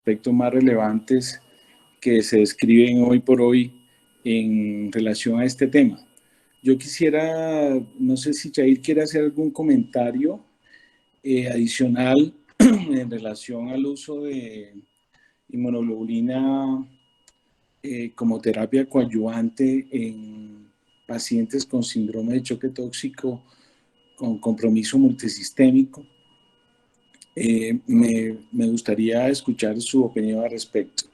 aspectos más relevantes que se describen hoy por hoy en relación a este tema. Yo quisiera, no sé si Jair quiere hacer algún comentario adicional en relación al uso de inmunoglobulina como terapia coadyuvante en pacientes con síndrome de choque tóxico con compromiso multisistémico. Me gustaría escuchar su opinión al respecto.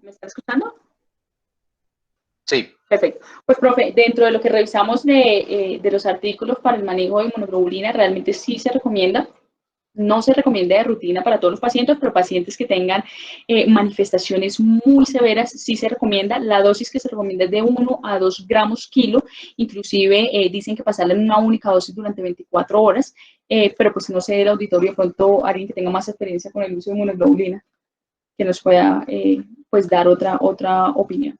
¿Me está escuchando? Sí. Perfecto. Pues, profe, dentro de lo que revisamos de los artículos para el manejo de inmunoglobulina, realmente sí se recomienda. No se recomienda de rutina para todos los pacientes, pero pacientes que tengan manifestaciones muy severas, sí se recomienda. La dosis que se recomienda es de 1 a 2 gramos kilo, inclusive dicen que pasarla en una única dosis durante 24 horas, pero pues no sé del auditorio, de pronto alguien que tenga más experiencia con el uso de inmunoglobulina, que nos pueda pues dar otra opinión.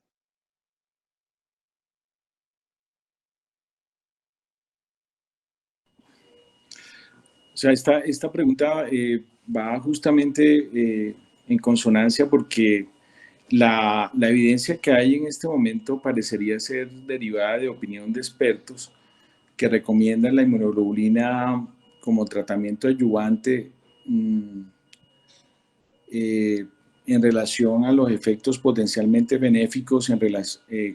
O sea, esta pregunta va justamente en consonancia porque la evidencia que hay en este momento parecería ser derivada de opinión de expertos que recomiendan la inmunoglobulina como tratamiento adyuvante en relación a los efectos potencialmente benéficos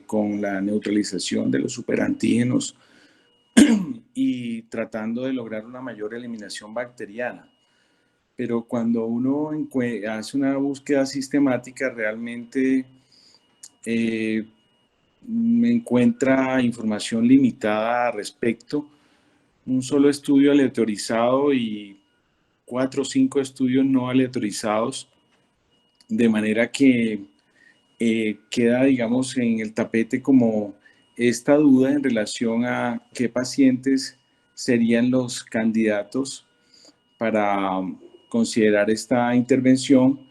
con la neutralización de los superantígenos y tratando de lograr una mayor eliminación bacteriana. Pero cuando uno hace una búsqueda sistemática, realmente encuentra información limitada al respecto. Un solo estudio aleatorizado y 4 o 5 estudios no aleatorizados, de manera que queda, digamos, en el tapete como esta duda en relación a qué pacientes serían los candidatos para considerar esta intervención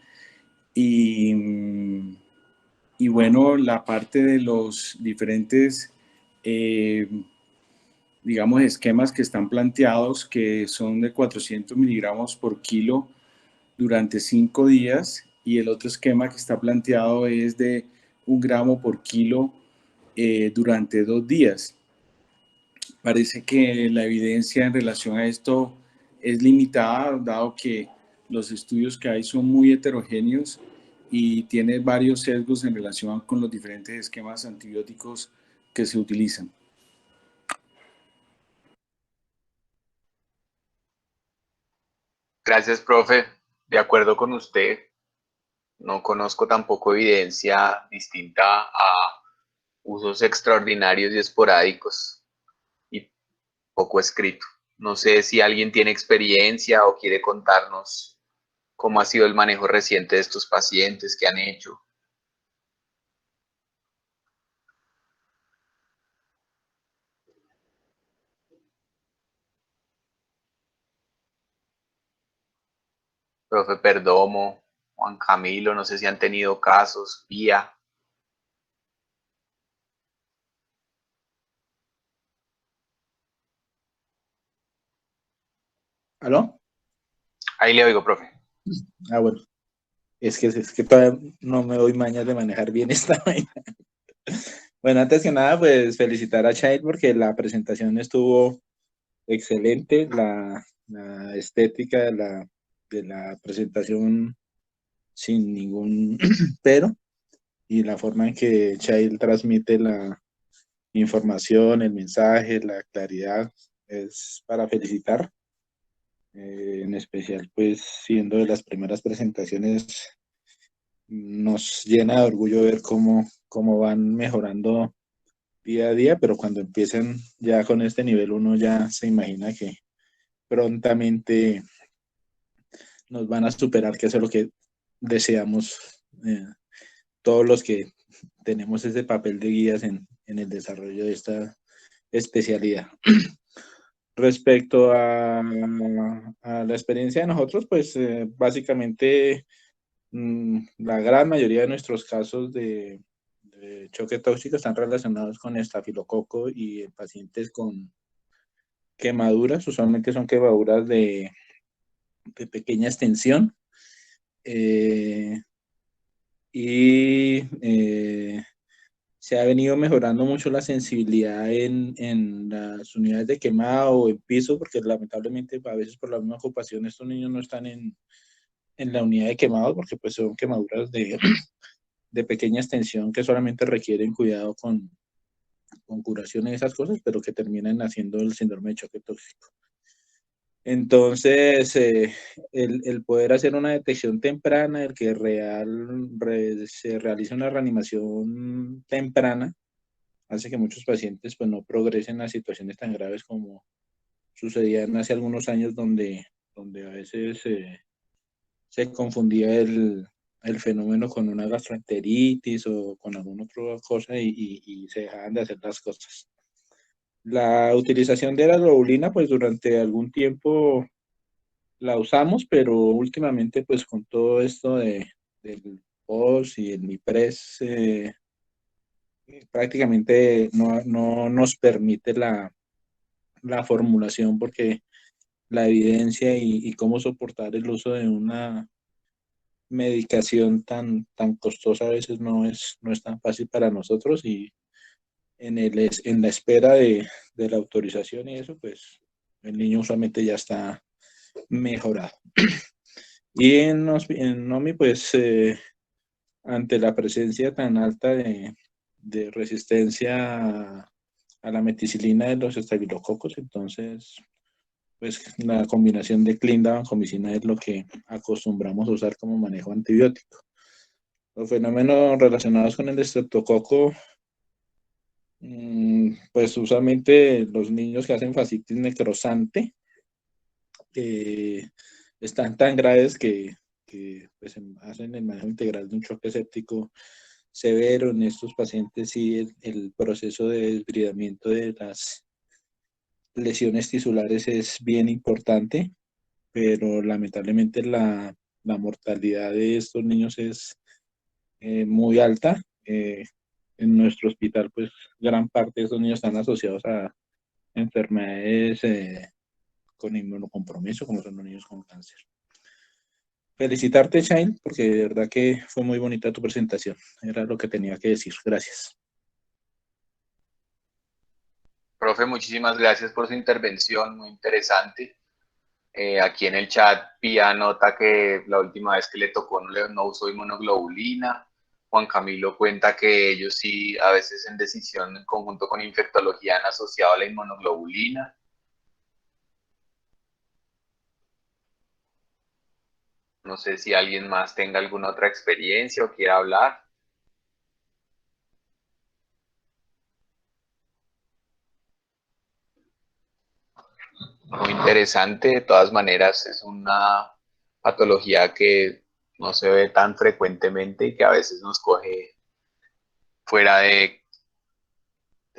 y bueno, la parte de los diferentes, digamos, esquemas que están planteados, que son de 400 miligramos por kilo durante 5 días, y el otro esquema que está planteado es de 1 gramo por kilo durante 2 días. Parece que la evidencia en relación a esto es limitada, dado que los estudios que hay son muy heterogéneos y tiene varios sesgos en relación con los diferentes esquemas antibióticos que se utilizan. Gracias, profe. De acuerdo con usted, no conozco tampoco evidencia distinta a usos extraordinarios y esporádicos y poco escrito. No sé si alguien tiene experiencia o quiere contarnos cómo ha sido el manejo reciente de estos pacientes que han hecho. Profe Perdomo, Juan Camilo, no sé si han tenido casos, Pía. ¿Aló? Ahí le oigo, profe. Ah, bueno. Es que todavía no me doy mañas de manejar bien esta vaina. Bueno, antes que nada, pues felicitar a Chael porque la presentación estuvo excelente, la estética de la presentación sin ningún pero, y la forma en que Chael transmite la información, el mensaje, la claridad, es para felicitar. En especial, pues siendo de las primeras presentaciones, nos llena de orgullo ver cómo van mejorando día a día, pero cuando empiezan ya con este nivel, uno ya se imagina que prontamente nos van a superar, que eso es lo que deseamos todos los que tenemos ese papel de guías en el desarrollo de esta especialidad. Respecto a la experiencia de nosotros, pues básicamente la gran mayoría de nuestros casos de choque tóxico están relacionados con estafilococo y en pacientes con quemaduras, usualmente son quemaduras de pequeña extensión. Y se ha venido mejorando mucho la sensibilidad en las unidades de quemado o en piso, porque lamentablemente a veces por la misma ocupación estos niños no están en la unidad de quemado, porque pues son quemaduras de pequeña extensión que solamente requieren cuidado con curación y esas cosas, pero que terminan haciendo el síndrome de choque tóxico. Entonces, el poder hacer una detección temprana, el que se realice una reanimación temprana, hace que muchos pacientes pues, no progresen a situaciones tan graves como sucedían hace algunos años, donde a veces se confundía el fenómeno con una gastroenteritis o con alguna otra cosa y se dejaban de hacer las cosas. La utilización de la globulina, pues durante algún tiempo la usamos, pero últimamente pues con todo esto del POS y el MIPRES, prácticamente no nos permite la formulación porque la evidencia y cómo soportar el uso de una medicación tan costosa a veces no es tan fácil para nosotros y en la espera de la autorización y eso, pues el niño usualmente ya está mejorado. Y en NOMI, pues ante la presencia tan alta de resistencia a la meticilina de los estafilococos, entonces pues la combinación de Clinda vancomicina es lo que acostumbramos a usar como manejo antibiótico. Los fenómenos relacionados con el estreptococo, pues usualmente los niños que hacen fascitis necrosante están tan graves que pues, hacen el manejo integral de un choque séptico severo. En estos pacientes sí el proceso de desbridamiento de las lesiones tisulares es bien importante, pero lamentablemente la mortalidad de estos niños es muy alta. En nuestro hospital, pues gran parte de estos niños están asociados a enfermedades con inmunocompromiso, como son los niños con cáncer. Felicitarte, Shail, porque de verdad que fue muy bonita tu presentación. Era lo que tenía que decir. Gracias. Profe, muchísimas gracias por su intervención, muy interesante. Aquí en el chat Pía nota que la última vez que le tocó no usó inmunoglobulina. Juan Camilo cuenta que ellos sí, a veces en decisión en conjunto con infectología han asociado la inmunoglobulina. No sé si alguien más tenga alguna otra experiencia o quiera hablar. Muy interesante, de todas maneras es una patología que no se ve tan frecuentemente y que a veces nos coge fuera de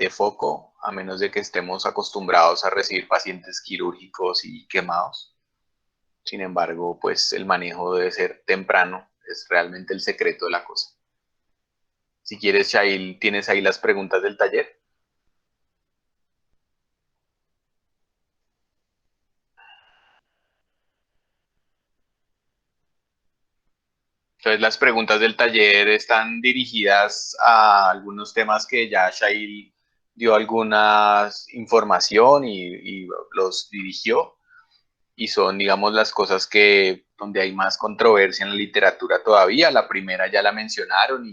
foco, a menos de que estemos acostumbrados a recibir pacientes quirúrgicos y quemados. Sin embargo, pues el manejo debe ser temprano, es realmente el secreto de la cosa. Si quieres, Shail, tienes ahí las preguntas del taller. Entonces, las preguntas del taller están dirigidas a algunos temas que ya Shail dio alguna información y los dirigió. Y son, digamos, las cosas que donde hay más controversia en la literatura todavía. La primera ya la mencionaron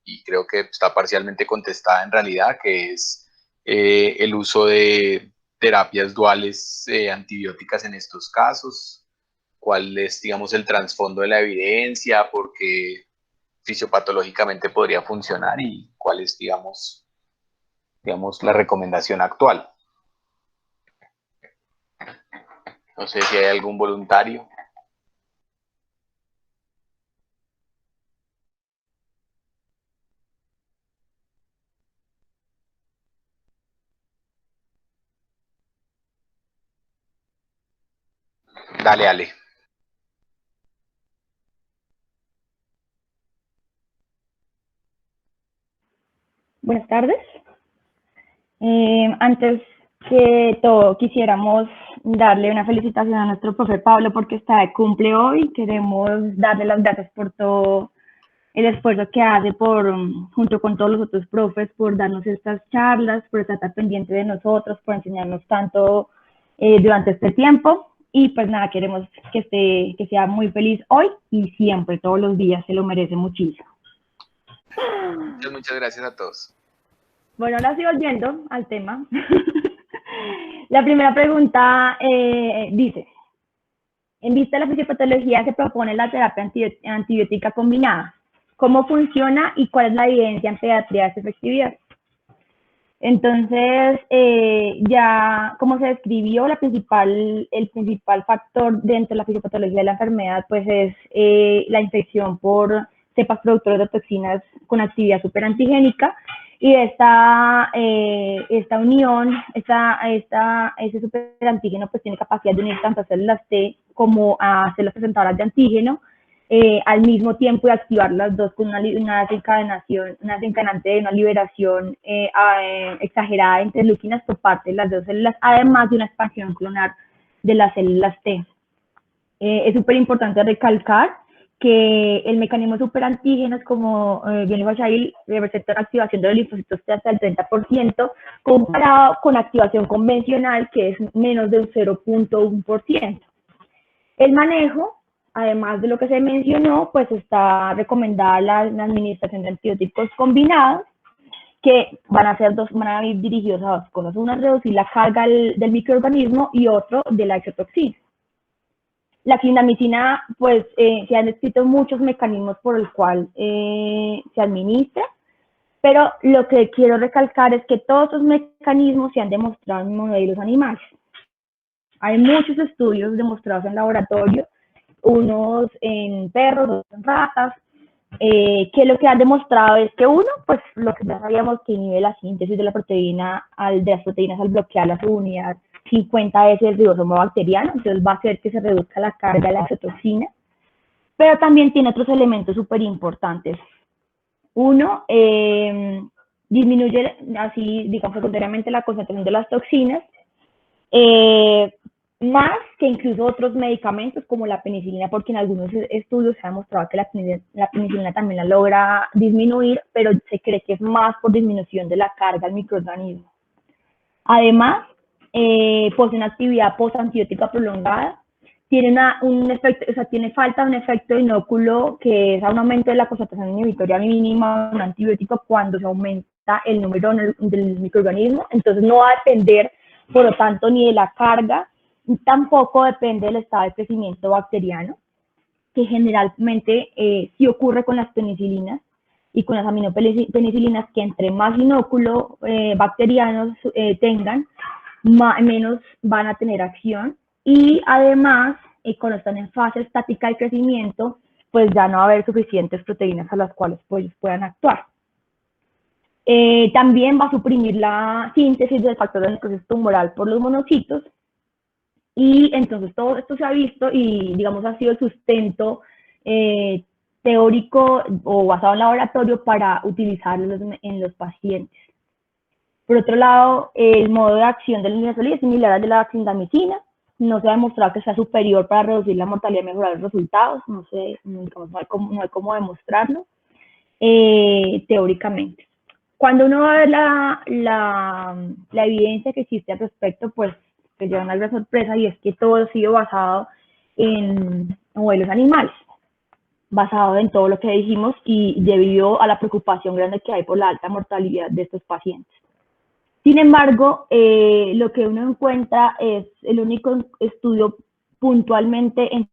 y creo que está parcialmente contestada en realidad, que es el uso de terapias duales antibióticas en estos casos. ¿Cuál es, digamos, el trasfondo de la evidencia? Porque fisiopatológicamente podría funcionar y cuál es, digamos, la recomendación actual. No sé si hay algún voluntario. Dale, Ale. Buenas tardes. Antes que todo, quisiéramos darle una felicitación a nuestro profe Pablo porque está de cumple hoy. Queremos darle las gracias por todo el esfuerzo que hace junto con todos los otros profes, por darnos estas charlas, por estar tan pendiente de nosotros, por enseñarnos tanto durante este tiempo. Y pues nada, queremos que sea muy feliz hoy y siempre, todos los días, se lo merece muchísimo. Muchas gracias a todos. Bueno, ahora sí, volviendo al tema. La primera pregunta dice, en vista de la fisiopatología se propone la terapia antibiótica combinada. ¿Cómo funciona y cuál es la evidencia en pediatría de su efectividad? Entonces, ya como se describió, el principal factor dentro de la fisiopatología de la enfermedad pues es la infección por cepas productoras de toxinas con actividad superantigénica, y esta unión, ese superantígeno pues tiene capacidad de unir tanto a células T como a células presentadoras de antígeno, al mismo tiempo, y activar las dos con una desencadenante de una liberación exagerada de interleuquinas por parte de las dos células, además de una expansión clonal de las células T. Es súper importante recalcar que el mecanismo de superantígenos, como bien dijo Shail, representa una activación de los linfocitos T hasta el 30%, comparado con activación convencional, que es menos de un 0.1%. El manejo, además de lo que se mencionó, pues está recomendada la administración de antibióticos combinados, que van a ir dirigidos a dos cosas. Una, reducir la carga del microorganismo, y otro, de la exotoxina. La clindamicina, pues se han descrito muchos mecanismos por el cual se administra, pero lo que quiero recalcar es que todos esos mecanismos se han demostrado en modelos animales. Hay muchos estudios demostrados en laboratorio, unos en perros, otros en ratas, que lo que han demostrado es que uno, pues lo que ya sabíamos, que inhibe la síntesis de la proteína, de las proteínas al bloquear la subunidad 50S del ribosoma bacteriano, entonces va a hacer que se reduzca la carga de la exotoxina, pero también tiene otros elementos súper importantes. Uno, disminuye así, digamos, secundariamente la concentración de las toxinas, más que incluso otros medicamentos como la penicilina, porque en algunos estudios se ha demostrado que la penicilina también la logra disminuir, pero se cree que es más por disminución de la carga al microorganismo. Además, posee una actividad postantibiótica prolongada, tiene un efecto, o sea, tiene falta de un efecto inóculo, que es un aumento de la concentración inhibitoria mínima de un antibiótico cuando se aumenta el número del microorganismo. Entonces no va a depender, por lo tanto, ni de la carga, tampoco depende del estado de crecimiento bacteriano, que generalmente sí ocurre con las penicilinas y con las aminopenicilinas, que entre más inóculo bacterianos tengan, menos van a tener acción, y además, cuando están en fase estática de crecimiento, pues ya no va a haber suficientes proteínas a las cuales pues, puedan actuar. También va a suprimir la síntesis del factor de necrosis tumoral por los monocitos, y entonces todo esto se ha visto y, digamos, ha sido el sustento teórico o basado en laboratorio para utilizarlos en los pacientes. Por otro lado, el modo de acción del linezolid es similar al de la clindamicina. No se ha demostrado que sea superior para reducir la mortalidad y mejorar los resultados. No hay cómo demostrarlo teóricamente. Cuando uno va a ver la evidencia que existe al respecto, pues te lleva una gran sorpresa, y es que todo ha sido basado en modelos animales, basado en todo lo que dijimos y debido a la preocupación grande que hay por la alta mortalidad de estos pacientes. Sin embargo, lo que uno encuentra es el único estudio puntualmente en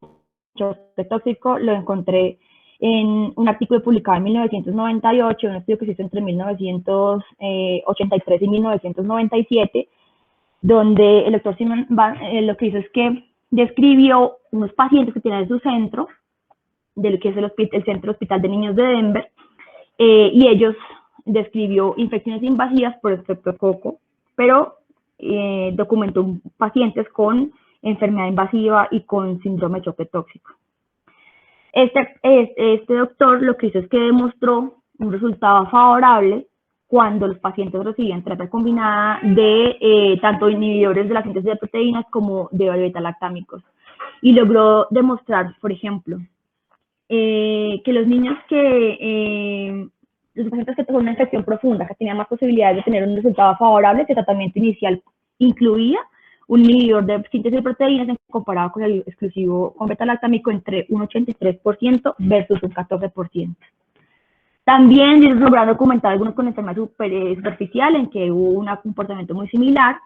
choque tóxico, lo encontré en un artículo publicado en 1998, un estudio que se hizo entre 1983 y 1997, donde el doctor Simon lo que hizo es que describió unos pacientes que tienen en su centro, de lo que es el Centro Hospital de Niños de Denver, y ellos describió infecciones invasivas por estreptococo, pero documentó pacientes con enfermedad invasiva y con síndrome de choque tóxico. Este doctor lo que hizo es que demostró un resultado favorable cuando los pacientes recibían terapia combinada de tanto inhibidores de la síntesis de proteínas como de beta-lactámicos. Y logró demostrar, por ejemplo, que los niños los pacientes que tenían una infección profunda, que tenían más posibilidades de tener un resultado favorable, que el tratamiento inicial incluía un inhibidor de síntesis de proteínas en comparado con el exclusivo con beta-lactámico entre un 83% versus un 14%. También se lograron documentar algunos con enfermedad superficial en que hubo un comportamiento muy similar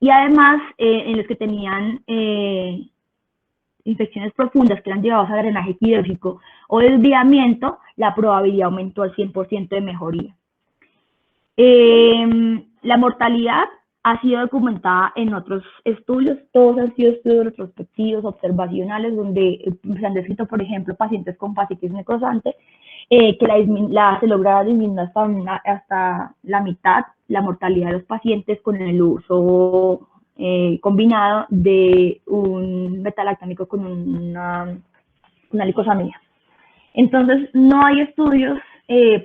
y además en los que tenían infecciones profundas que eran llevadas a drenaje quirúrgico o desviamiento, la probabilidad aumentó al 100% de mejoría. La mortalidad ha sido documentada en otros estudios, todos han sido estudios retrospectivos, observacionales, donde se han descrito, por ejemplo, pacientes con fascitis necrosante, que se logra disminuir hasta la mitad la mortalidad de los pacientes con el uso combinado de un beta-lactámico con una glucosamina. Entonces, no hay estudios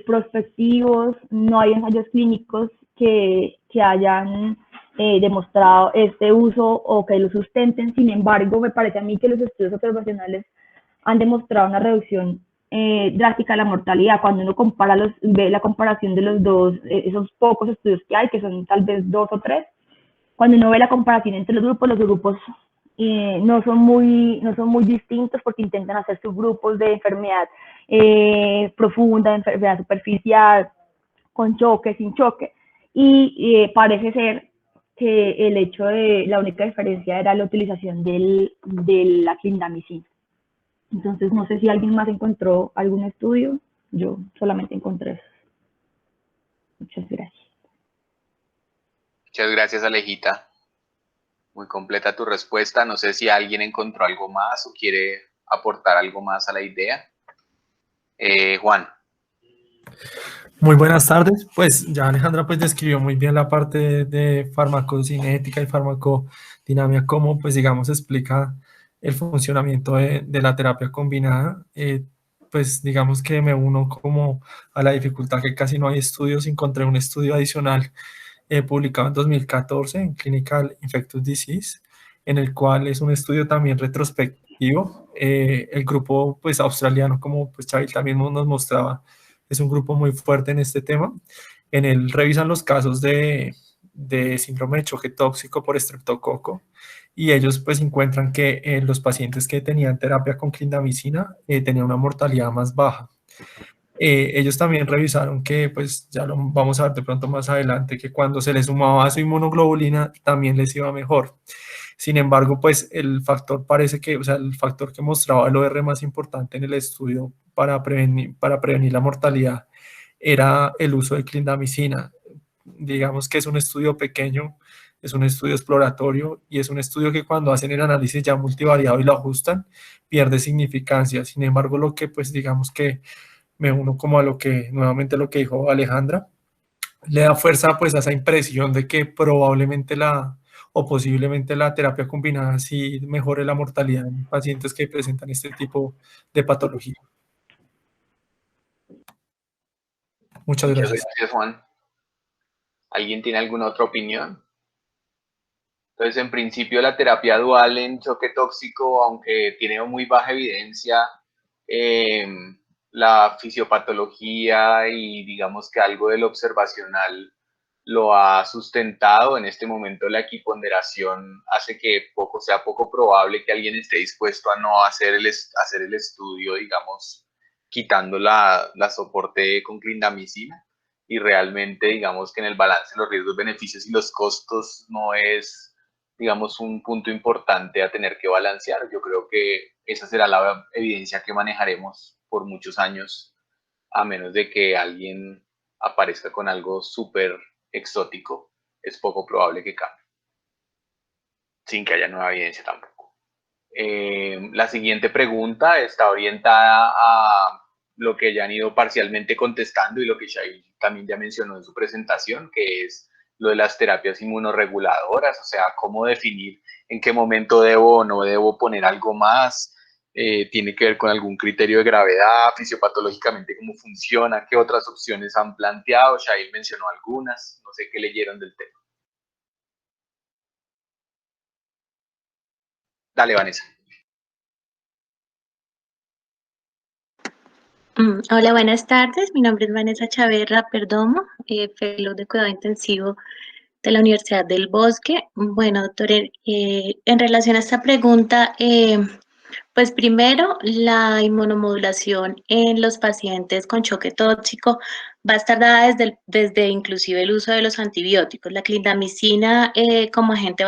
prospectivos, no hay ensayos clínicos que hayan demostrado este uso o que lo sustenten. Sin embargo, me parece a mí que los estudios observacionales han demostrado una reducción drástica de la mortalidad. Cuando uno ve la comparación de los dos, esos pocos estudios que hay, que son tal vez 2 o 3, cuando uno ve la comparación entre los grupos no son muy distintos porque intentan hacer subgrupos de enfermedad profunda, de enfermedad superficial, con choque, sin choque, y parece ser que el hecho de la única diferencia era la utilización de la clindamicina. Entonces, no sé si alguien más encontró algún estudio, yo solamente encontré eso. Muchas gracias. Muchas gracias, Alejita. Muy completa tu respuesta. No sé si alguien encontró algo más o quiere aportar algo más a la idea. Juan. Muy buenas tardes. Pues ya Alejandra pues describió muy bien la parte de farmacocinética y farmacodinámica, cómo pues digamos explica el funcionamiento de la terapia combinada. Pues digamos que me uno como a la dificultad que casi no hay estudios. Encontré un estudio adicional publicado en 2014 en Clinical Infectious Disease, en el cual es un estudio también retrospectivo. El grupo pues australiano, como pues Xavi también nos mostraba, es un grupo muy fuerte en este tema. En él revisan los casos de síndrome de choque tóxico por estreptococo y ellos pues encuentran que los pacientes que tenían terapia con clindamicina tenían una mortalidad más baja. Ellos también revisaron que, pues ya lo vamos a ver de pronto más adelante, que cuando se les sumaba su inmunoglobulina también les iba mejor. Sin embargo, pues el factor parece que, o sea, el factor que mostraba el OR más importante en el estudio para prevenir la mortalidad era el uso de clindamicina. Digamos que es un estudio pequeño, es un estudio exploratorio y es un estudio que cuando hacen el análisis ya multivariado y lo ajustan, pierde significancia. Sin embargo, lo que pues digamos que me uno como a nuevamente lo que dijo Alejandra, le da fuerza pues a esa impresión de que probablemente o posiblemente la terapia combinada sí mejore la mortalidad en pacientes que presentan este tipo de patología. Muchas gracias. Muchas gracias, Juan. ¿Alguien tiene alguna otra opinión? Entonces, en principio, la terapia dual en choque tóxico, aunque tiene muy baja evidencia, la fisiopatología y digamos que algo del observacional lo ha sustentado. En este momento la equiponderación hace que sea poco probable que alguien esté dispuesto a no hacer el estudio, digamos, quitando la soporte con clindamicina, y realmente digamos que en el balance de los riesgos, beneficios y los costos no es, digamos, un punto importante a tener que balancear. Yo creo que esa será la evidencia que manejaremos por muchos años, a menos de que alguien aparezca con algo súper exótico. Es poco probable que cambie, sin que haya nueva evidencia tampoco. La siguiente pregunta está orientada a lo que ya han ido parcialmente contestando y lo que Shai también ya mencionó en su presentación, que es lo de las terapias inmunorreguladoras, o sea, cómo definir en qué momento debo o no debo poner algo más, ¿Tiene que ver con algún criterio de gravedad, fisiopatológicamente cómo funciona? ¿Qué otras opciones han planteado? Shail mencionó algunas, no sé qué leyeron del tema. Dale, Vanessa. Hola, buenas tardes. Mi nombre es Vanessa Chaverra Perdomo, fellow de cuidado intensivo de la Universidad del Bosque. Bueno, doctor, en relación a esta pregunta, pues primero, la inmunomodulación en los pacientes con choque tóxico va a estar dada desde inclusive el uso de los antibióticos. La clindamicina como agente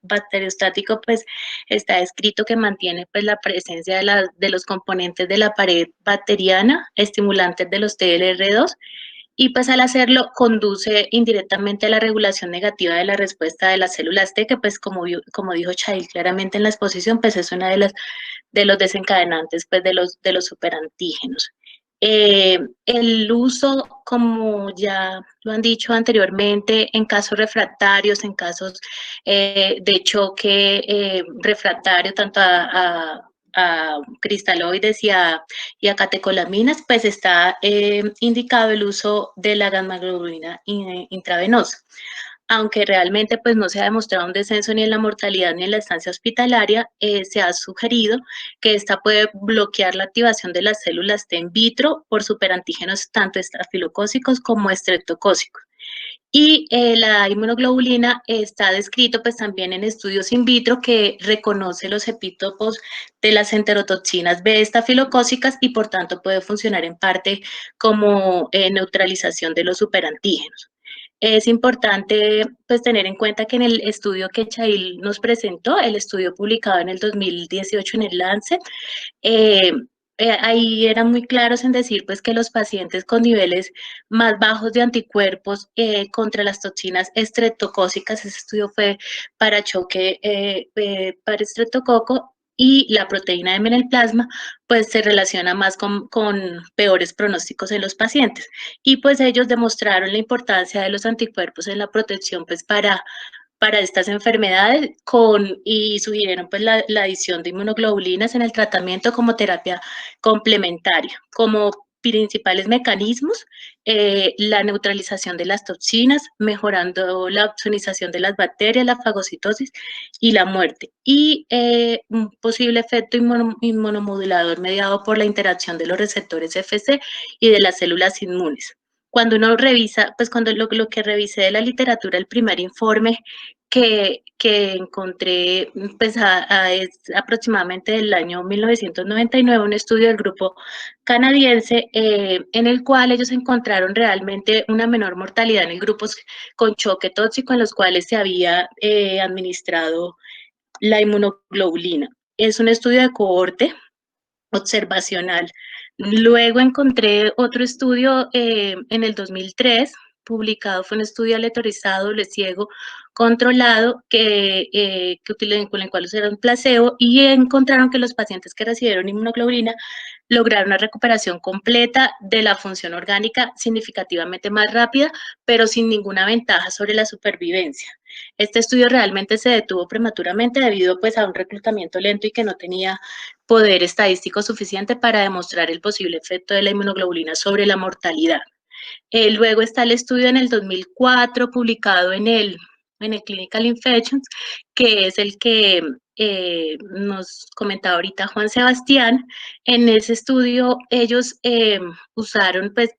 bacteriostático pues está escrito que mantiene pues la presencia de los componentes de la pared bacteriana, estimulantes de los TLR2 y pues al hacerlo conduce indirectamente a la regulación negativa de la respuesta de las células T, que pues como dijo Shail claramente en la exposición, pues es una de los desencadenantes pues de los superantígenos. El uso, como ya lo han dicho anteriormente, en casos refractarios, en casos de choque refractario tanto a cristaloides y a catecolaminas, pues está indicado el uso de la gamma-globulina intravenosa. Aunque realmente pues no se ha demostrado un descenso ni en la mortalidad ni en la estancia hospitalaria, se ha sugerido que esta puede bloquear la activación de las células T in vitro por superantígenos tanto estafilocócicos como estreptocócicos. Y la inmunoglobulina está descrito pues también en estudios in vitro que reconoce los epítopos de las enterotoxinas B estafilocócicas y por tanto puede funcionar en parte como neutralización de los superantígenos. Es importante pues tener en cuenta que en el estudio que Shail nos presentó, el estudio publicado en el 2018 en el Lancet, ahí eran muy claros en decir pues que los pacientes con niveles más bajos de anticuerpos contra las toxinas estreptocócicas, ese estudio fue para choque para estreptococo, y la proteína M en el plasma, pues se relaciona más con peores pronósticos en los pacientes. Y pues ellos demostraron la importancia de los anticuerpos en la protección pues para estas enfermedades y sugirieron pues la adición de inmunoglobulinas en el tratamiento como terapia complementaria. Como principales mecanismos, la neutralización de las toxinas, mejorando la opsonización de las bacterias, la fagocitosis y la muerte. Y un posible efecto inmunomodulador mediado por la interacción de los receptores FC y de las células inmunes. Cuando uno revisa, pues cuando lo que revisé de la literatura, el primer informe que encontré, pues es aproximadamente del año 1999, un estudio del grupo canadiense, en el cual ellos encontraron realmente una menor mortalidad en grupos con choque tóxico en los cuales se había administrado la inmunoglobulina. Es un estudio de cohorte observacional. Luego encontré otro estudio en el 2003, publicado, fue un estudio aleatorizado, doble ciego, controlado, con el cual usaron placebo y encontraron que los pacientes que recibieron inmunoglobulina lograron una recuperación completa de la función orgánica significativamente más rápida, pero sin ninguna ventaja sobre la supervivencia. Este estudio realmente se detuvo prematuramente debido pues a un reclutamiento lento y que no tenía poder estadístico suficiente para demostrar el posible efecto de la inmunoglobulina sobre la mortalidad. Luego está el estudio en el 2004 publicado en el Clinical Infections, que es el que nos comentaba ahorita Juan Sebastián. En ese estudio ellos usaron pues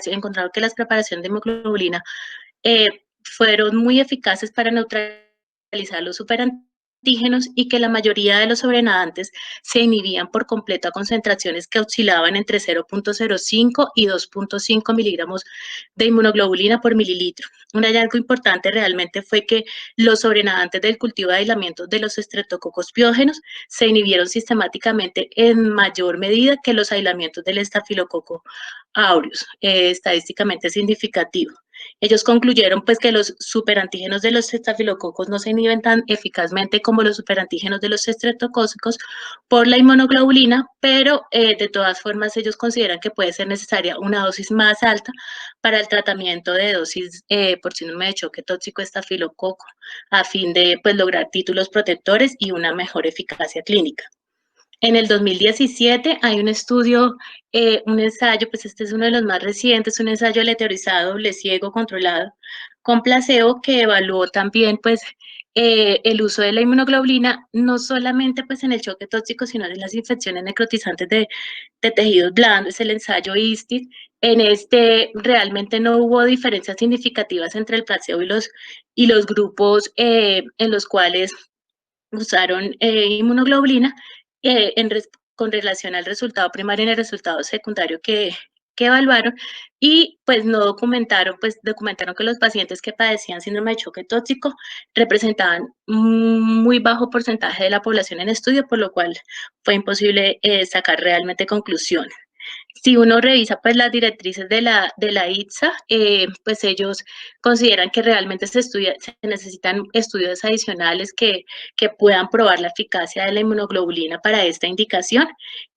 encontraron que las preparaciones de hemoglobina fueron muy eficaces para neutralizar los superantígenos y que la mayoría de los sobrenadantes se inhibían por completo a concentraciones que oscilaban entre 0.05 y 2.5 miligramos de inmunoglobulina por mililitro. Un hallazgo importante realmente fue que los sobrenadantes del cultivo de aislamiento de los estreptococos piógenos se inhibieron sistemáticamente en mayor medida que los aislamientos del estafilococo aureus, estadísticamente significativo. Ellos concluyeron pues que los superantígenos de los estafilococos no se inhiben tan eficazmente como los superantígenos de los estreptocócicos por la inmunoglobulina, pero de todas formas ellos consideran que puede ser necesaria una dosis más alta para el tratamiento de dosis por síndrome de choque tóxico estafilococo a fin de pues lograr títulos protectores y una mejor eficacia clínica. En el 2017 hay un estudio, un ensayo, pues este es uno de los más recientes, un ensayo aleatorizado, doble ciego, controlado, con placebo, que evaluó también pues el uso de la inmunoglobulina, no solamente pues en el choque tóxico, sino en las infecciones necrotizantes de tejidos blandos, el ensayo ISTIS. En este realmente no hubo diferencias significativas entre el placebo y los grupos en los cuales usaron inmunoglobulina con relación al resultado primario y el resultado secundario que evaluaron, y pues no documentaron, pues documentaron que los pacientes que padecían síndrome de choque tóxico representaban un muy bajo porcentaje de la población en estudio, por lo cual fue imposible sacar realmente conclusiones. Si uno revisa pues las directrices de la ITSA, pues ellos consideran que realmente se necesitan estudios adicionales que puedan probar la eficacia de la inmunoglobulina para esta indicación,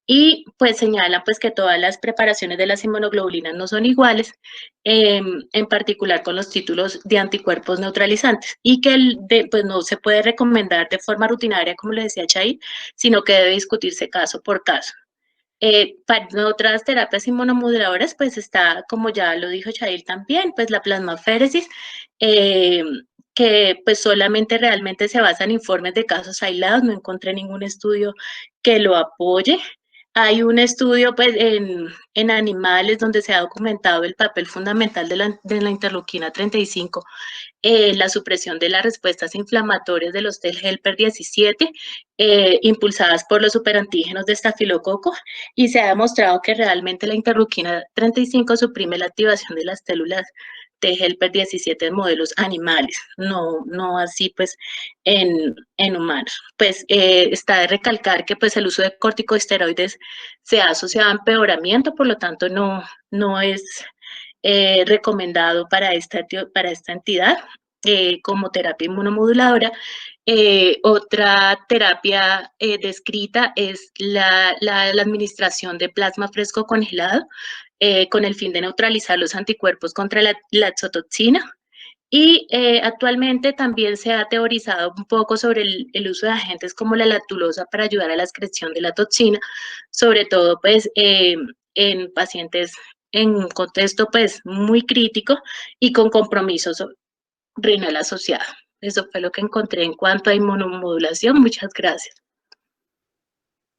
y pues señalan pues que todas las preparaciones de las inmunoglobulinas no son iguales, en particular con los títulos de anticuerpos neutralizantes, y que pues no se puede recomendar de forma rutinaria, como le decía Chay, sino que debe discutirse caso por caso. Para otras terapias inmunomoduladoras, pues está, como ya lo dijo Chail también, pues la plasmaféresis, que pues solamente realmente se basa en informes de casos aislados, no encontré ningún estudio que lo apoye. Hay un estudio pues, en animales donde se ha documentado el papel fundamental de la interleuquina 35, la supresión de las respuestas inflamatorias de los T helper 17, impulsadas por los superantígenos de estafilococo, y se ha demostrado que realmente la interleuquina 35 suprime la activación de las células T helper 17 en modelos animales, no así pues en humanos. Pues está de recalcar que pues el uso de corticosteroides se ha asociado a empeoramiento, por lo tanto no es recomendado para esta entidad como terapia inmunomoduladora. Otra terapia descrita es la administración de plasma fresco congelado con el fin de neutralizar los anticuerpos contra la exotoxina. Y actualmente también se ha teorizado un poco sobre el uso de agentes como la lactulosa para ayudar a la excreción de la toxina, sobre todo pues en pacientes en un contexto pues muy crítico y con compromisos renal asociado. Eso fue lo que encontré en cuanto a inmunomodulación. Muchas gracias.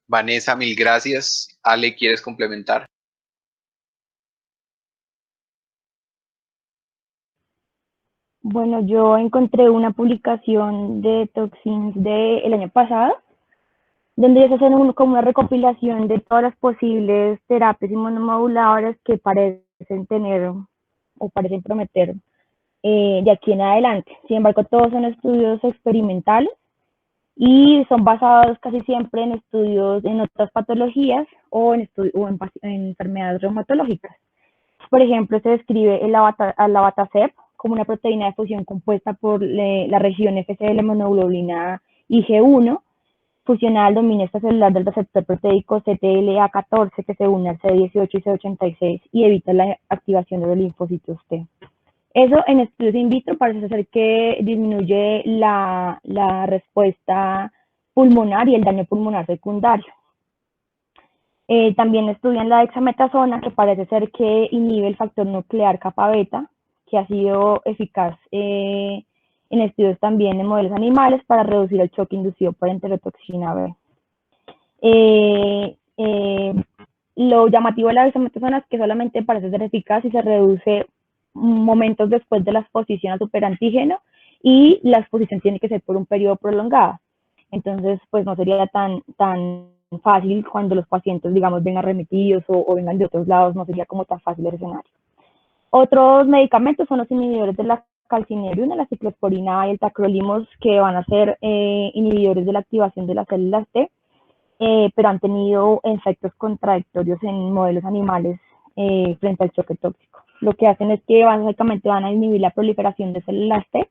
Vanessa, mil gracias. Ale, ¿quieres complementar? Bueno, yo encontré una publicación de Toxins del año pasado, donde ellos hacen como una recopilación de todas las posibles terapias inmunomoduladoras que parecen tener o parecen prometer de aquí en adelante. Sin embargo, todos son estudios experimentales y son basados casi siempre en estudios en otras patologías o en enfermedades reumatológicas. Por ejemplo, se describe el abatacept como una proteína de fusión compuesta por la región FC de la inmunoglobulina IG1, fusionada al dominio extracelular del receptor proteico CTLA14 que se une al C18 y C86 y evita la activación de los linfocitos T. Eso en estudios in vitro parece ser que disminuye la respuesta pulmonar y el daño pulmonar secundario. También estudian la dexametasona, que parece ser que inhibe el factor nuclear kappa beta, que ha sido eficaz en estudios también en modelos animales para reducir el choque inducido por enterotoxina B. Lo llamativo de la dexametasona es que solamente parece ser eficaz y se reduce momentos después de la exposición al superantígeno, y la exposición tiene que ser por un periodo prolongado. Entonces, pues no sería tan fácil cuando los pacientes, digamos, vengan remitidos o vengan de otros lados, no sería como tan fácil el escenario. Otros medicamentos son los inhibidores de la calcineuria, la ciclosporina y el tacrolimus, que van a ser inhibidores de la activación de las células T, pero han tenido efectos contradictorios en modelos animales frente al choque tóxico. Lo que hacen es que básicamente van a inhibir la proliferación de células T,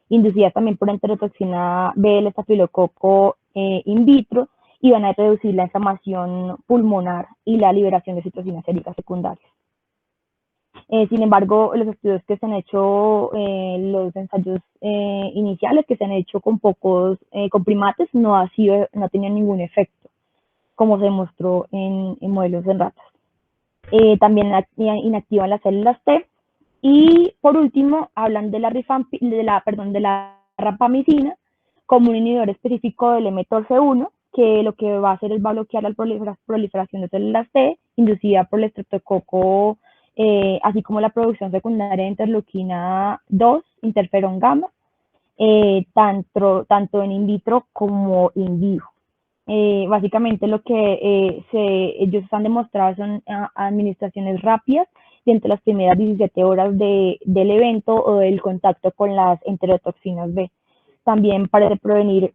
inducidas también por enterotoxina B del estafilococo in vitro, y van a reducir la inflamación pulmonar y la liberación de citocinas séricas secundarias. Sin embargo, los estudios que se han hecho, los ensayos iniciales que se han hecho con con primates, no ha tenido ningún efecto. como se demostró en modelos en ratas. También inactivan las células T. Y por último, hablan de la rapamicina como un inhibidor específico del mTORC1, que lo que va a hacer es va a bloquear la proliferación de células T inducida por el estreptococo, así como la producción secundaria de interleuquina 2, interferón gamma, tanto en in vitro como in vivo. Básicamente lo que ellos han demostrado son administraciones rápidas dentro de las primeras 17 horas del evento o del contacto con las enterotoxinas B. También parece prevenir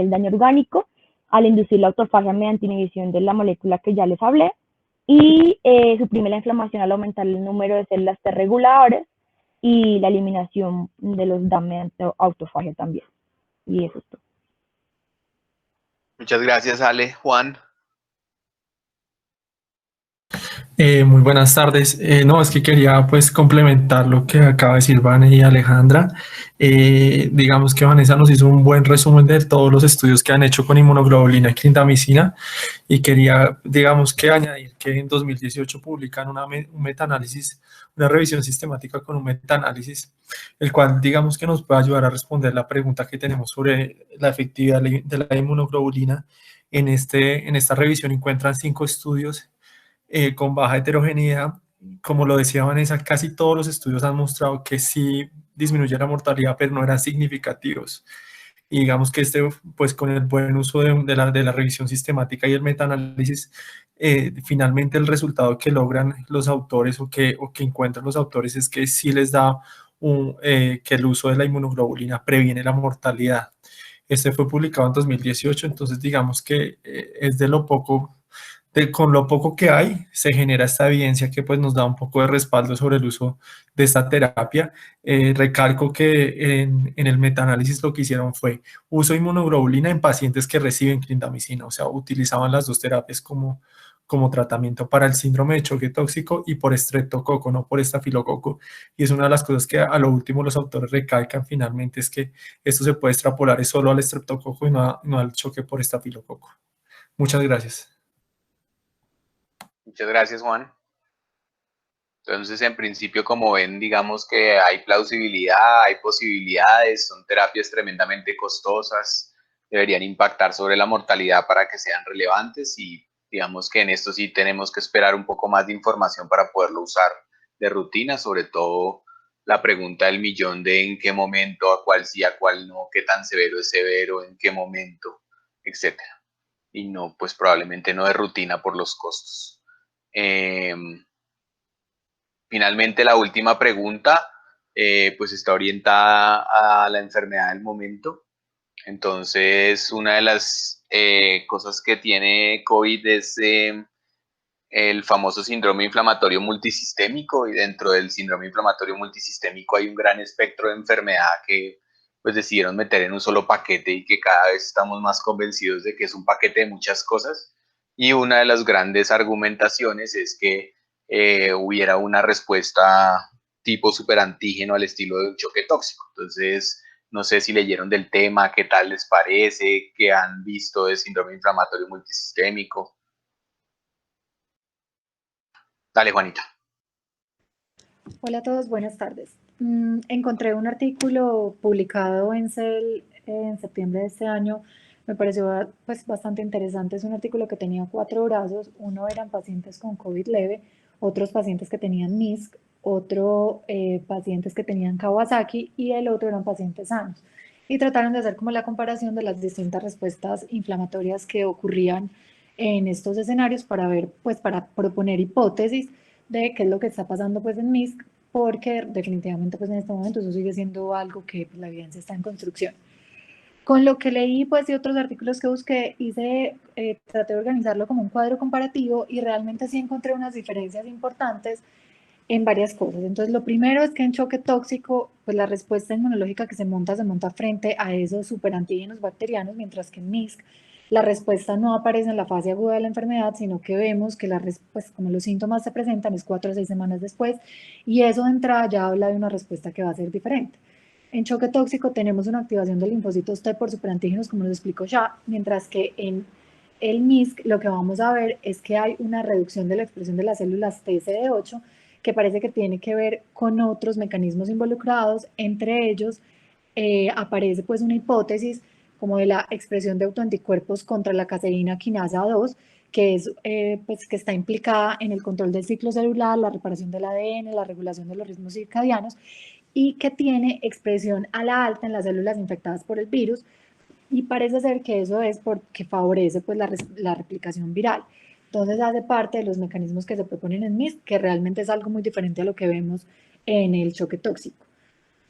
el daño orgánico al inducir la autofagia mediante inhibición de la molécula que ya les hablé, y suprime la inflamación al aumentar el número de células T reguladoras y la eliminación de los DAM mediante autofagia también. Y eso es todo. Muchas gracias, Ale. Juan. Muy buenas tardes. No, es que quería pues complementar lo que acaba de decir Vane y Alejandra. Digamos que Vanessa nos hizo un buen resumen de todos los estudios que han hecho con inmunoglobulina y clindamicina, y quería, digamos, que añadir que en 2018 publican un metaanálisis, una revisión sistemática con un metaanálisis, el cual digamos que nos puede ayudar a responder la pregunta que tenemos sobre la efectividad de la inmunoglobulina. En esta revisión encuentran 5 estudios con baja heterogeneidad. Como lo decía Vanessa, casi todos los estudios han mostrado que sí disminuye la mortalidad, pero no eran significativos. Y digamos que pues con el buen uso de la revisión sistemática y el metaanálisis, finalmente el resultado que logran los autores o que encuentran los autores es que sí les da que el uso de la inmunoglobulina previene la mortalidad. Este fue publicado en 2018, entonces digamos que es de lo poco, con lo poco que hay, se genera esta evidencia que pues nos da un poco de respaldo sobre el uso de esta terapia. Recalco que en el metaanálisis lo que hicieron fue uso de inmunoglobulina en pacientes que reciben clindamicina, o sea, utilizaban las dos terapias como tratamiento para el síndrome de choque tóxico y por estreptococo, no por estafilococo. Y es una de las cosas que a lo último los autores recalcan finalmente, es que esto se puede extrapolar solo al estreptococo y no al choque por estafilococo. Muchas gracias. Muchas gracias, Juan. Entonces, en principio, como ven, digamos que hay plausibilidad, hay posibilidades, son terapias tremendamente costosas, deberían impactar sobre la mortalidad para que sean relevantes, y digamos que en esto sí tenemos que esperar un poco más de información para poderlo usar de rutina, sobre todo la pregunta del millón de en qué momento, a cuál sí, a cuál no, qué tan severo es severo, en qué momento, etcétera. Y no, pues probablemente no de rutina por los costos. Finalmente, la última pregunta, pues está orientada a la enfermedad del momento. Entonces, una de las cosas que tiene COVID es el famoso síndrome inflamatorio multisistémico, y dentro del síndrome inflamatorio multisistémico hay un gran espectro de enfermedad que pues decidieron meter en un solo paquete, y que cada vez estamos más convencidos de que es un paquete de muchas cosas. Y una de las grandes argumentaciones es que hubiera una respuesta tipo superantígeno al estilo de un choque tóxico. Entonces, no sé si leyeron del tema, qué tal les parece, qué han visto de síndrome inflamatorio multisistémico. Dale, Juanita. Hola a todos, buenas tardes. Encontré un artículo publicado en Cell en septiembre de este año. Me pareció pues bastante interesante. Es un artículo que tenía 4 brazos. Uno eran pacientes con COVID leve, otros pacientes que tenían MISC, otro pacientes que tenían Kawasaki, y el otro eran pacientes sanos. Y trataron de hacer como la comparación de las distintas respuestas inflamatorias que ocurrían en estos escenarios para ver, pues para proponer hipótesis de qué es lo que está pasando pues en MISC, porque definitivamente pues en este momento eso sigue siendo algo que pues, la evidencia está en construcción. Con lo que leí pues y otros artículos que busqué, traté de organizarlo como un cuadro comparativo, y realmente sí encontré unas diferencias importantes en varias cosas. Entonces, lo primero es que en choque tóxico, pues la respuesta inmunológica que se monta frente a esos superantígenos bacterianos, mientras que en MISC la respuesta no aparece en la fase aguda de la enfermedad, sino que vemos que pues como los síntomas se presentan es 4 o 6 semanas después, y eso de entrada ya habla de una respuesta que va a ser diferente. En choque tóxico tenemos una activación de linfocitos T por superantígenos, como les explico ya, mientras que en el MISC, lo que vamos a ver es que hay una reducción de la expresión de las células TCD8 que parece que tiene que ver con otros mecanismos involucrados. Entre ellos aparece pues una hipótesis como de la expresión de autoanticuerpos contra la caseína quinasa 2, que es pues que está implicada en el control del ciclo celular, la reparación del ADN, la regulación de los ritmos circadianos, y que tiene expresión a la alta en las células infectadas por el virus, y parece ser que eso es porque favorece pues la replicación viral. Entonces hace parte de los mecanismos que se proponen en MISC, que realmente es algo muy diferente a lo que vemos en el choque tóxico.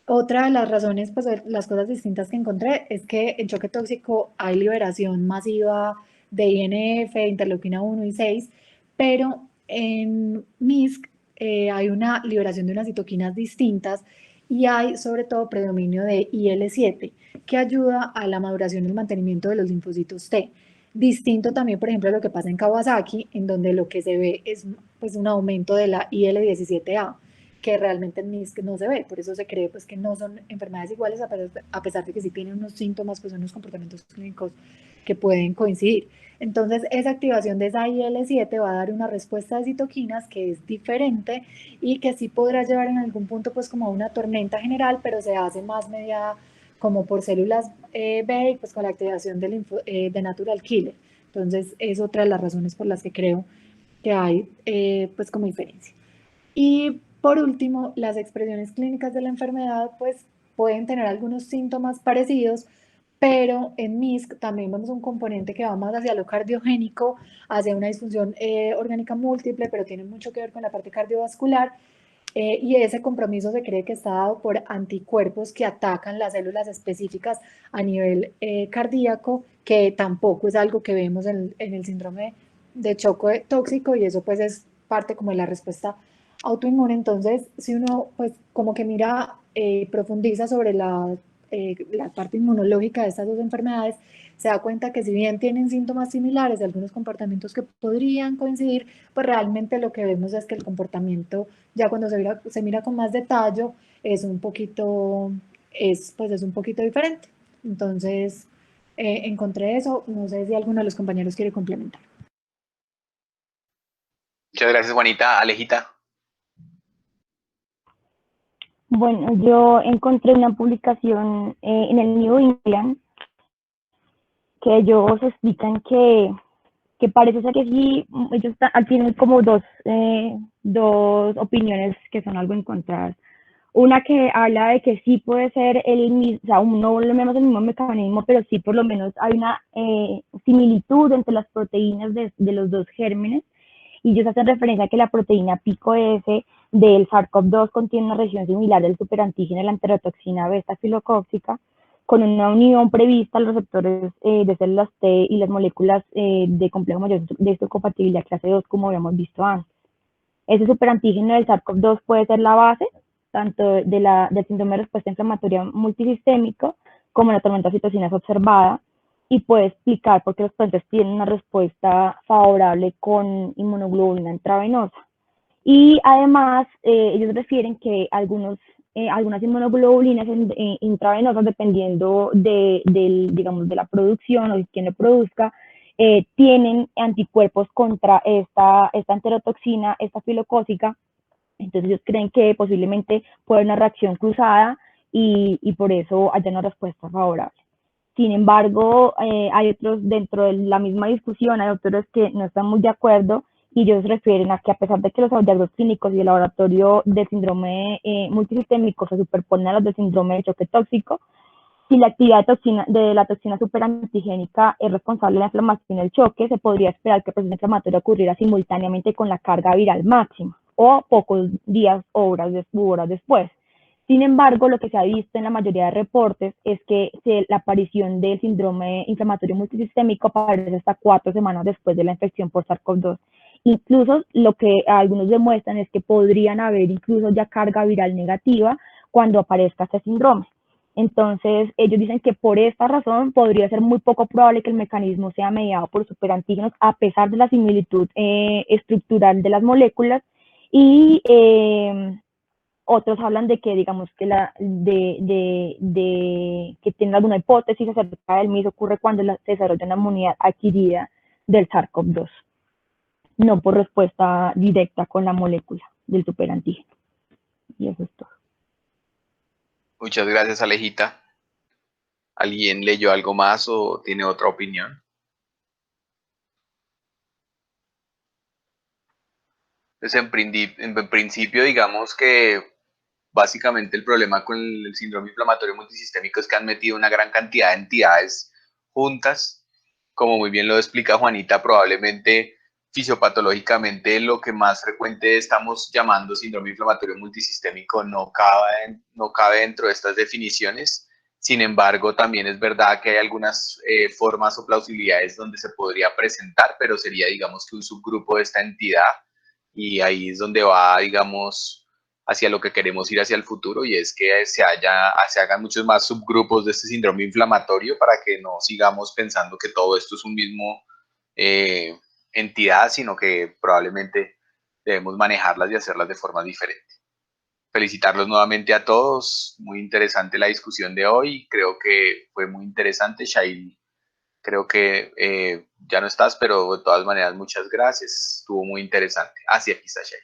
Otra de las razones, pues las cosas distintas que encontré, es que en choque tóxico hay liberación masiva de INF, interleuquina 1 y 6, pero en MISC hay una liberación de unas citoquinas distintas y hay sobre todo predominio de IL-7, que ayuda a la maduración y el mantenimiento de los linfocitos T. Distinto también, por ejemplo, a lo que pasa en Kawasaki, en donde lo que se ve es pues, un aumento de la IL-17A, que realmente en MISC no se ve, por eso se cree pues que no son enfermedades iguales, a pesar de que sí tienen unos síntomas, pues unos comportamientos clínicos que pueden coincidir. Entonces, esa activación de esa IL-7 va a dar una respuesta de citoquinas que es diferente y que sí podrá llevar en algún punto pues como a una tormenta general, pero se hace más mediada como por células B y pues con la activación de natural killer. Entonces, es otra de las razones por las que creo que hay pues como diferencia. Y por último, las expresiones clínicas de la enfermedad pues pueden tener algunos síntomas parecidos, pero en MISC también vemos un componente que va más hacia lo cardiogénico, hacia una disfunción orgánica múltiple, pero tiene mucho que ver con la parte cardiovascular, y ese compromiso se cree que está dado por anticuerpos que atacan las células específicas a nivel cardíaco, que tampoco es algo que vemos en el síndrome de choque tóxico, y eso pues es parte como de la respuesta autoinmune. Entonces, si uno pues como que mira, profundiza sobre la parte inmunológica de estas dos enfermedades, se da cuenta que si bien tienen síntomas similares de algunos comportamientos que podrían coincidir, pues realmente lo que vemos es que el comportamiento, ya cuando se mira con más detalle, es un poquito, es un poquito diferente. Entonces, encontré eso. No sé si alguno de los compañeros quiere complementar. Muchas gracias, Juanita. Alejita. Bueno, yo encontré una publicación en el New England que ellos explican que parece ser que sí, ellos tienen como dos opiniones que son algo encontradas. Una que habla de que sí puede ser el mismo, o sea, no vemos el mismo mecanismo, pero sí por lo menos hay una similitud entre las proteínas de los dos gérmenes, y ellos hacen referencia a que la proteína pico-S del SARS-CoV-2 contiene una región similar del superantígeno de la enterotoxina beta-filocóxica, con una unión prevista a los receptores de células T y las moléculas de complejo mayor de histocompatibilidad clase 2, como habíamos visto antes. Ese superantígeno del SARS-CoV-2 puede ser la base tanto del síndrome de respuesta inflamatoria multisistémico como la tormenta de citocinas observada, y puede explicar por qué los pacientes tienen una respuesta favorable con inmunoglobulina intravenosa. Y además, ellos refieren que algunas inmunoglobulinas intravenosas, dependiendo digamos, de la producción o de quién lo produzca, tienen anticuerpos contra esta enterotoxina, esta filocócica. Entonces ellos creen que posiblemente puede haber una reacción cruzada y por eso haya una respuesta favorable. Sin embargo, hay otros dentro de la misma discusión, hay autores que no están muy de acuerdo, y ellos refieren a que a pesar de que los hallazgos clínicos y el laboratorio del síndrome multisistémico se superponen a los del síndrome de choque tóxico, si la actividad de la toxina superantigénica es responsable de la inflamación y el choque, se podría esperar que el proceso inflamatorio ocurriera simultáneamente con la carga viral máxima, o pocos días u horas después. Sin embargo, lo que se ha visto en la mayoría de reportes es que la aparición del síndrome inflamatorio multisistémico aparece hasta 4 semanas después de la infección por SARS-CoV-2. Incluso lo que algunos demuestran es que podrían haber incluso ya carga viral negativa cuando aparezca este síndrome. Entonces, ellos dicen que por esta razón podría ser muy poco probable que el mecanismo sea mediado por superantígenos, a pesar de la similitud estructural de las moléculas, y otros hablan de que, digamos, que que tienen alguna hipótesis acerca del MIS ocurre cuando se desarrolla una inmunidad adquirida del SARS-CoV-2, no por respuesta directa con la molécula del superantígeno. Y eso es todo. Muchas gracias, Alejita. ¿Alguien leyó algo más o tiene otra opinión? Pues en principio, digamos que básicamente el problema con el síndrome inflamatorio multisistémico es que han metido una gran cantidad de entidades juntas. Como muy bien lo explica Juanita, probablemente fisiopatológicamente lo que más frecuente estamos llamando síndrome inflamatorio multisistémico no cabe dentro de estas definiciones. Sin embargo, también es verdad que hay algunas formas o plausibilidades donde se podría presentar, pero sería, digamos, que un subgrupo de esta entidad, y ahí es donde va, digamos, hacia lo que queremos ir hacia el futuro, y es que se hagan muchos más subgrupos de este síndrome inflamatorio para que no sigamos pensando que todo esto es un mismo entidad, sino que probablemente debemos manejarlas y hacerlas de forma diferente. Felicitarlos nuevamente a todos, muy interesante la discusión de hoy, creo que fue muy interesante. Shail, creo que ya no estás, pero de todas maneras muchas gracias, estuvo muy interesante. Sí, aquí está Shail.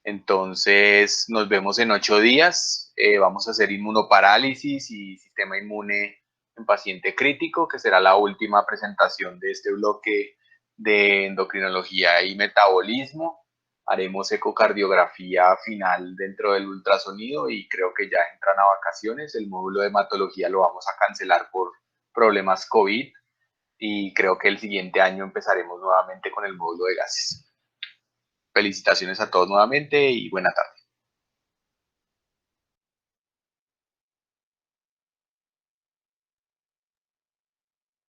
Entonces, nos vemos en 8 días. Vamos a hacer inmunoparálisis y sistema inmune en paciente crítico, que será la última presentación de este bloque de endocrinología y metabolismo. Haremos ecocardiografía final dentro del ultrasonido y creo que ya entran a vacaciones. El módulo de hematología lo vamos a cancelar por problemas COVID y creo que el siguiente año empezaremos nuevamente con el módulo de gases. Felicitaciones a todos nuevamente y buena tarde.